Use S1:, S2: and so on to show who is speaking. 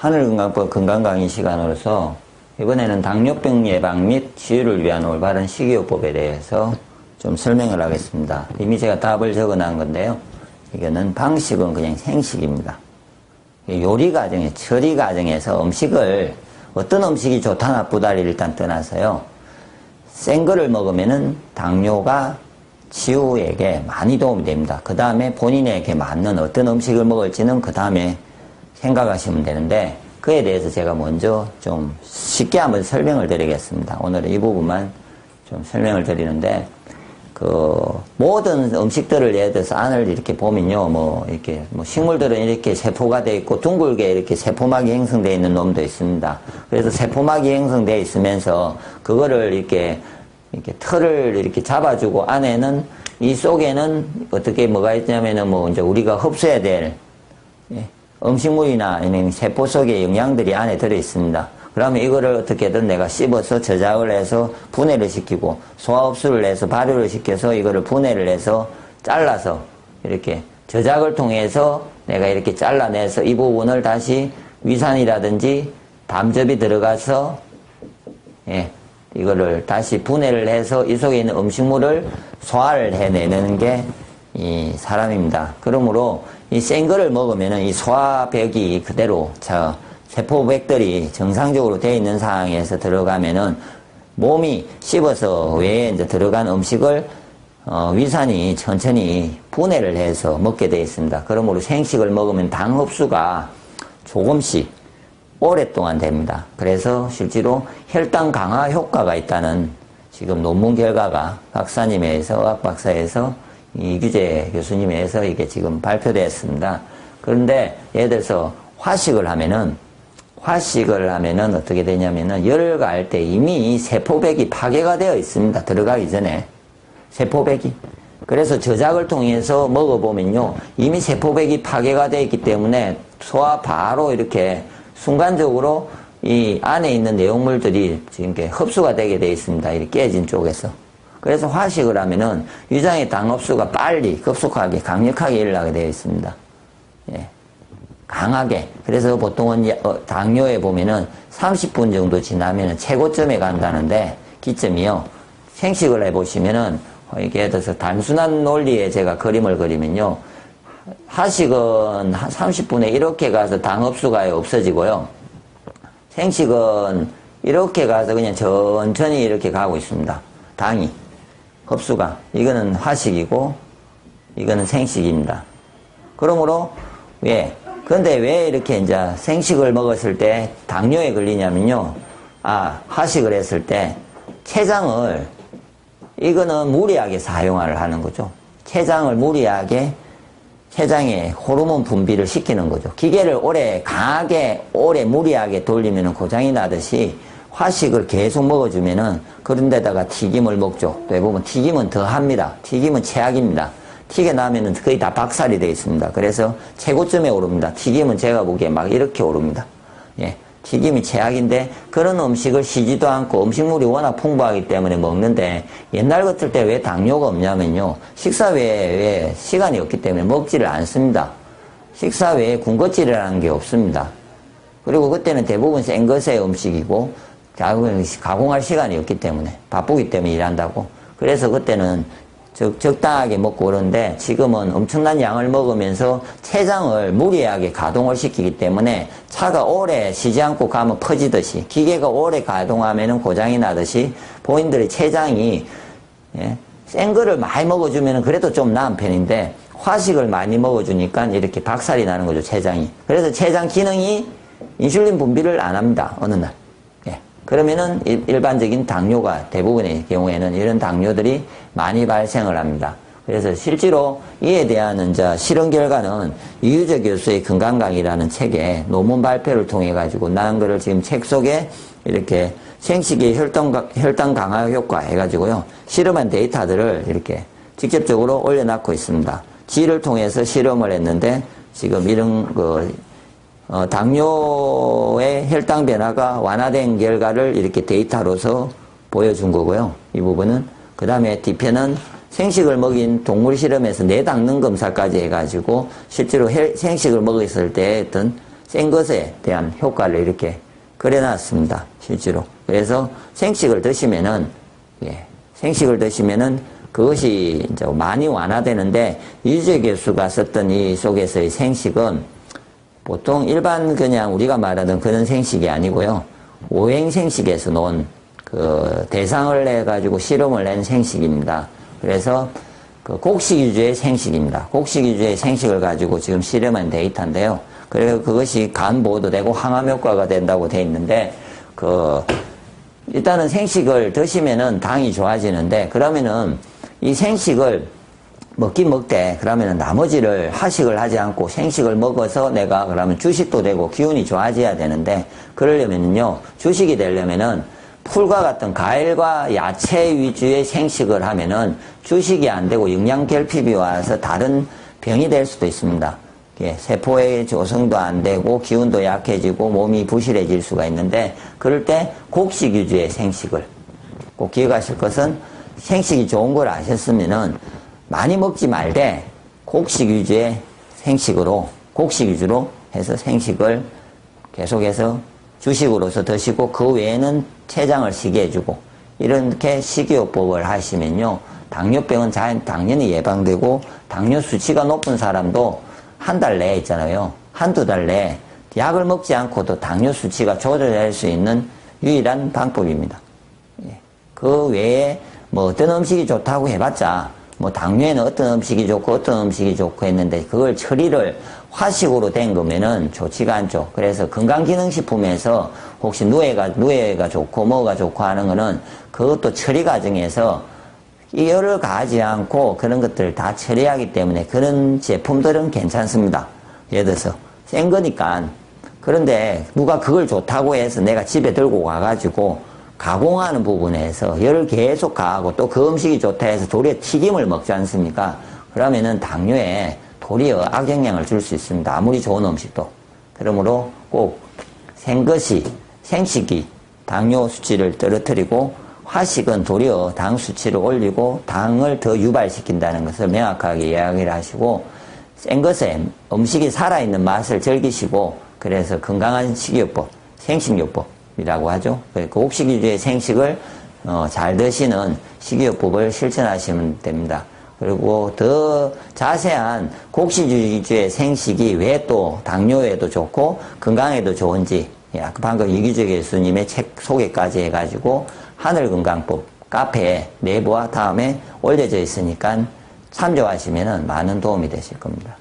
S1: 하늘건강법 건강강의 시간으로서 이번에는 당뇨병 예방 및 치유를 위한 올바른 식이요법에 대해서 좀 설명을 하겠습니다. 이미 제가 답을 적어놓은 건데요. 이거는 방식은 그냥 생식입니다. 요리 과정에, 처리 과정에서 음식을 어떤 음식이 좋다 나쁘다를 일단 떠나서요. 센 거를 먹으면은 당뇨가 치유에게 많이 도움이 됩니다. 그 다음에 본인에게 맞는 어떤 음식을 먹을지는 그 다음에 생각하시면 되는데 그에 대해서 제가 먼저 좀 쉽게 한번 설명을 드리겠습니다. 오늘은 이 부분만 좀 설명을 드리는데 모든 음식들을 예를 들어서 안을 이렇게 보면요, 이렇게 식물들은 이렇게 세포가 되어 있고 둥글게 이렇게 세포막이 형성되어 있는 놈도 있습니다. 그래서 세포막이 형성되어 있으면서 그거를 이렇게 털을 이렇게 잡아주고 안에는 이 속에는 어떻게 뭐가 있냐면은 이제 우리가 흡수해야 될 음식물이나 아니면 세포 속의 영양들이 안에 들어 있습니다. 그러면 이거를 어떻게든 내가 씹어서 저장을 해서 분해를 시키고 소화 흡수를 해서 발효를 시켜서 이거를 분해를 해서 잘라서 이렇게 저작을 통해서 내가 이렇게 잘라내서 이 부분을 다시 위산이라든지 담즙이 들어가서 이거를 다시 분해를 해서 이 속에 있는 음식물을 소화를 해내는 게 이 사람입니다. 그러므로 이 센 거를 먹으면은 이 소화벽이 그대로 세포백들이 정상적으로 되어 있는 상황에서 들어가면은 몸이 씹어서 외에 이제 들어간 음식을 위산이 천천히 분해를 해서 먹게 되어 있습니다. 그러므로 생식을 먹으면 당 흡수가 조금씩 오랫동안 됩니다. 그래서 실제로 혈당 강화 효과가 있다는 지금 논문 결과가 박사님에서 의학박사에서 이규재 교수님에서 이게 지금 발표되었습니다. 그런데 예를 들어서 화식을 하면은 어떻게 되냐면은 열을 가할 때 이미 세포백이 파괴가 되어 있습니다. 들어가기 전에 세포백이. 그래서 저작을 통해서 먹어보면요, 이미 세포백이 파괴가 되어 있기 때문에 소화 바로 이렇게 순간적으로 이 안에 있는 내용물들이 지금 이렇게 흡수가 되게 되어 있습니다. 이렇게 깨진 쪽에서. 그래서 화식을 하면은 위장의 당 흡수가 빨리, 급속하게, 강력하게 일어나게 되어 있습니다. 강하게. 그래서 보통은 당뇨에 보면은 30분 정도 지나면은 최고점에 간다는데, 기점이요. 생식을 해보시면은, 이게 예를 들어서 단순한 논리에 제가 그림을 그리면요. 하식은 한 30분에 이렇게 가서 당 흡수가 없어지고요. 생식은 이렇게 가서 그냥 천천히 이렇게 가고 있습니다. 당이. 흡수가. 이거는 화식이고, 이거는 생식입니다. 그러므로, 근데 왜 이렇게 이제 생식을 먹었을 때 당뇨에 걸리냐면요. 화식을 했을 때 췌장을, 이거는 무리하게 사용을 하는 거죠. 췌장을 무리하게, 췌장에 호르몬 분비를 시키는 거죠. 기계를 강하게, 무리하게 돌리면은 고장이 나듯이 화식을 계속 먹어주면은 그런 데다가 튀김을 먹죠. 대부분 튀김은 더 합니다. 튀김은 최악입니다. 튀겨 나면은 거의 다 박살이 되어 있습니다. 그래서 최고점에 오릅니다. 튀김은 제가 보기에 막 이렇게 오릅니다. 튀김이 최악인데 그런 음식을 쉬지도 않고 음식물이 워낙 풍부하기 때문에 먹는데 옛날 같을 때 왜 당뇨가 없냐면요. 식사 외에 시간이 없기 때문에 먹지를 않습니다. 식사 외에 군것질이라는 게 없습니다. 그리고 그때는 대부분 센 것의 음식이고 가공할 시간이 없기 때문에 바쁘기 때문에 일한다고. 그래서 그때는 적당하게 먹고 그러는데 지금은 엄청난 양을 먹으면서 췌장을 무리하게 가동을 시키기 때문에 차가 오래 쉬지 않고 가면 퍼지듯이 기계가 오래 가동하면 고장이 나듯이 본인들의 췌장이 센 거를 많이 먹어주면 그래도 좀 나은 편인데 화식을 많이 먹어주니까 이렇게 박살이 나는 거죠, 췌장이. 그래서 췌장 기능이 인슐린 분비를 안 합니다, 어느 날. 그러면은 일반적인 당뇨가 대부분의 경우에는 이런 당뇨들이 많이 발생을 합니다. 그래서 실제로 이에 대한 실험 결과는 이규재 교수의 건강강의라는 책에 논문 발표를 통해 가지고 나온 거를 지금 책 속에 이렇게 생식의 혈당 강화 효과 해가지고요. 실험한 데이터들을 이렇게 직접적으로 올려놓고 있습니다. 지를 통해서 실험을 했는데 지금 이런 당뇨의 혈당 변화가 완화된 결과를 이렇게 데이터로서 보여준 거고요. 이 부분은. 그 다음에 뒤편은 생식을 먹인 동물 실험에서 내당능 검사까지 해가지고 실제로 생식을 먹었을 때 어떤 센 것에 대한 효과를 이렇게 그려놨습니다. 실제로. 그래서 생식을 드시면은, 생식을 드시면은 그것이 이제 많이 완화되는데, 이주재 교수가 썼던 이 속에서의 생식은 보통 일반 그냥 우리가 말하는 그런 생식이 아니고요. 오행생식에서 놓은 그 대상을 내가지고 실험을 낸 생식입니다. 그래서 그 곡식 위주의 생식입니다. 곡식 위주의 생식을 가지고 지금 실험한 데이터인데요. 그래서 그것이 간 보호도 되고 항암 효과가 된다고 돼 있는데, 일단은 생식을 드시면은 당이 좋아지는데, 그러면은 이 생식을 먹긴 먹되, 그러면은 나머지를 하식을 하지 않고 생식을 먹어서 내가 그러면 주식도 되고 기운이 좋아져야 되는데, 그러려면요, 주식이 되려면은 풀과 같은 과일과 야채 위주의 생식을 하면은 주식이 안 되고 영양 결핍이 와서 다른 병이 될 수도 있습니다. 세포의 조성도 안 되고 기운도 약해지고 몸이 부실해질 수가 있는데, 그럴 때 곡식 위주의 생식을 꼭 기억하실 것은, 생식이 좋은 걸 아셨으면은 많이 먹지 말되 곡식 위주의 생식으로, 곡식 위주로 해서 생식을 계속해서 주식으로서 드시고, 그 외에는 췌장을 쉬게 해주고, 이렇게 식이요법을 하시면요, 당뇨병은 당연히 예방되고, 당뇨 수치가 높은 사람도 한 달 내에 있잖아요. 한두 달 내에 약을 먹지 않고도 당뇨 수치가 조절할 수 있는 유일한 방법입니다. 그 외에 뭐 어떤 음식이 좋다고 해봤자, 뭐 당뇨에는 어떤 음식이 좋고 어떤 음식이 좋고 했는데, 그걸 처리를 화식으로 된 거면은 좋지가 않죠. 그래서 건강기능식품에서 혹시 누에가 좋고 뭐가 좋고 하는 거는 그것도 처리 과정에서 열을 가하지 않고 그런 것들을 다 처리하기 때문에 그런 제품들은 괜찮습니다. 예를 들어서 센 거니까. 그런데 누가 그걸 좋다고 해서 내가 집에 들고 가가지고 가공하는 부분에서 열을 계속 가하고 또 그 음식이 좋다 해서 도리어 튀김을 먹지 않습니까? 그러면은 당뇨에 도리어 악영향을 줄 수 있습니다. 아무리 좋은 음식도. 그러므로 꼭 생식이 당뇨 수치를 떨어뜨리고, 화식은 도리어 당 수치를 올리고 당을 더 유발시킨다는 것을 명확하게 이야기를 하시고, 센 것에 음식이 살아있는 맛을 즐기시고, 그래서 건강한 식이요법, 생식요법이라고 하죠. 그 곡식 위주의 생식을 잘 드시는 식이요법을 실천하시면 됩니다. 그리고 더 자세한 곡식 위주의 생식이 왜 또 당뇨에도 좋고 건강에도 좋은지, 방금 이규재 교수님의 책 소개까지 해가지고 하늘건강법 카페에 내부와 다음에 올려져 있으니까 참조하시면 많은 도움이 되실 겁니다.